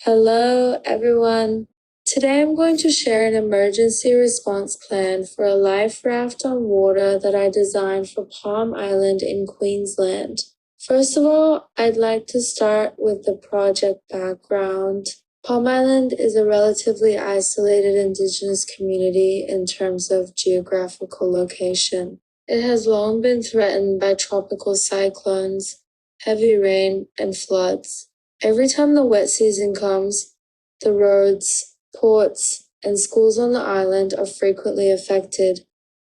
Hello, everyone. Today I'm going to share an emergency response plan for a life raft on water that I designed for Palm Island in Queensland. First of all, I'd like to start with the project background. Palm Island is a relatively isolated Indigenous community in terms of geographical location. It has long been threatened by tropical cyclones, heavy rain, and floods. Every time the wet season comes, the roads, ports, and schools on the island are frequently affected,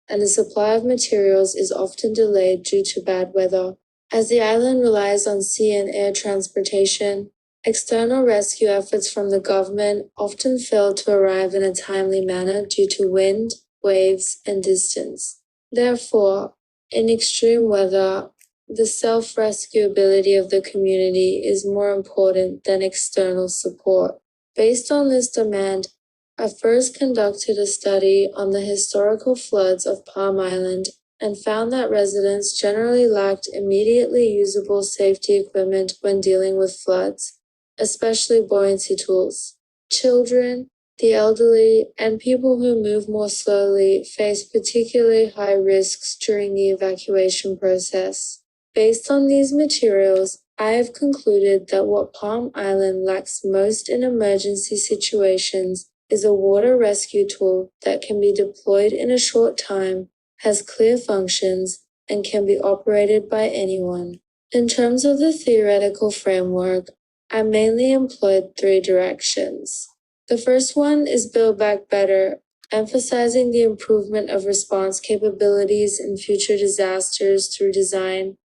and the supply of materials is often delayed due to bad weather. As the island relies on sea and air transportation, external rescue efforts from the government often fail to arrive in a timely manner due to wind, waves, and distance. Therefore, in extreme weather, the self-rescue ability of the community is more important than external support. Based on this demand, I first conducted a study on the historical floods of Palm Island and found that residents generally lacked immediately usable safety equipment when dealing with floods, especially buoyancy tools. Children, the elderly, and people who move more slowly face particularly high risks during the evacuation process. Based on these materials, I have concluded that what Palm Island lacks most in emergency situations is a water rescue tool that can be deployed in a short time, has clear functions, and can be operated by anyone. In terms of the theoretical framework, I mainly employed 3 directions. The first one is Build Back Better, emphasizing the improvement of response capabilities in future disasters through design,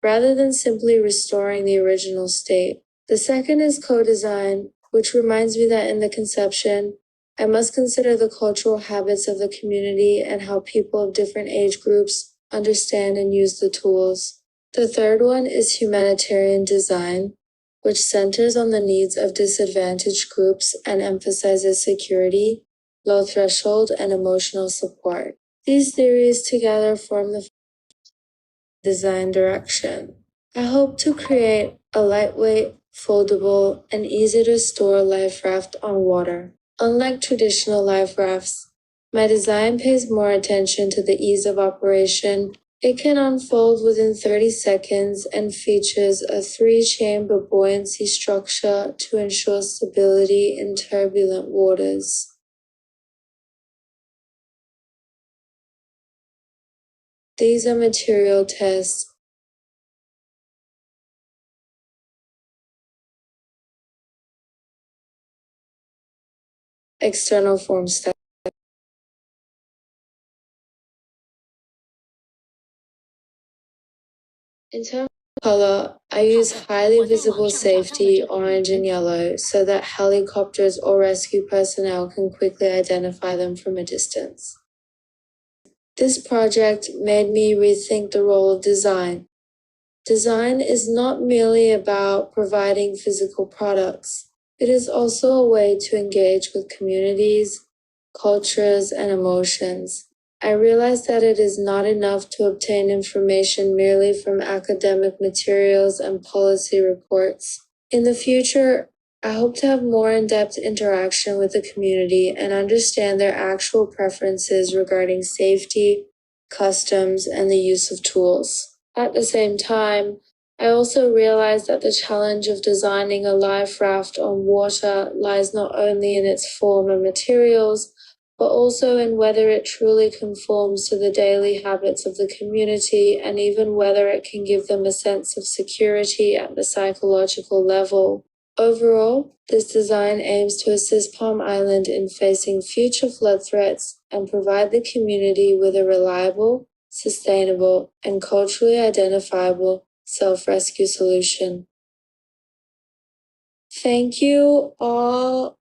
rather than simply restoring the original state. The second is co-design, which reminds me that in the conception, I must consider the cultural habits of the community and how people of different age groups understand and use the tools. The third one is humanitarian design, which centers on the needs of disadvantaged groups and emphasizes security, low threshold, and emotional support. These theories together form the design direction. I hope to create a lightweight, foldable, and easy to store life raft on water. Unlike traditional life rafts, my design pays more attention to the ease of operation. It can unfold within 30 seconds and features a 3-chamber buoyancy structure to ensure stability in turbulent waters. These are material tests. External form stuff. In terms of color, I use highly visible safety, orange and yellow, so that helicopters or rescue personnel can quickly identify them from a distance. This project made me rethink the role of design. Design is not merely about providing physical products. It is also a way to engage with communities, cultures, and emotions. I realized that it is not enough to obtain information merely from academic materials and policy reports. In the future, I hope to have more in-depth interaction with the community and understand their actual preferences regarding safety, customs, and the use of tools. At the same time, I also realized that the challenge of designing a life raft on water lies not only in its form and materials, but also in whether it truly conforms to the daily habits of the community and even whether it can give them a sense of security at the psychological level. Overall, this design aims to assist Palm Island in facing future flood threats and provide the community with a reliable, sustainable, and culturally identifiable self-rescue solution. Thank you all.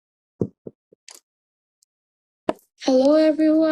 Hello, everyone.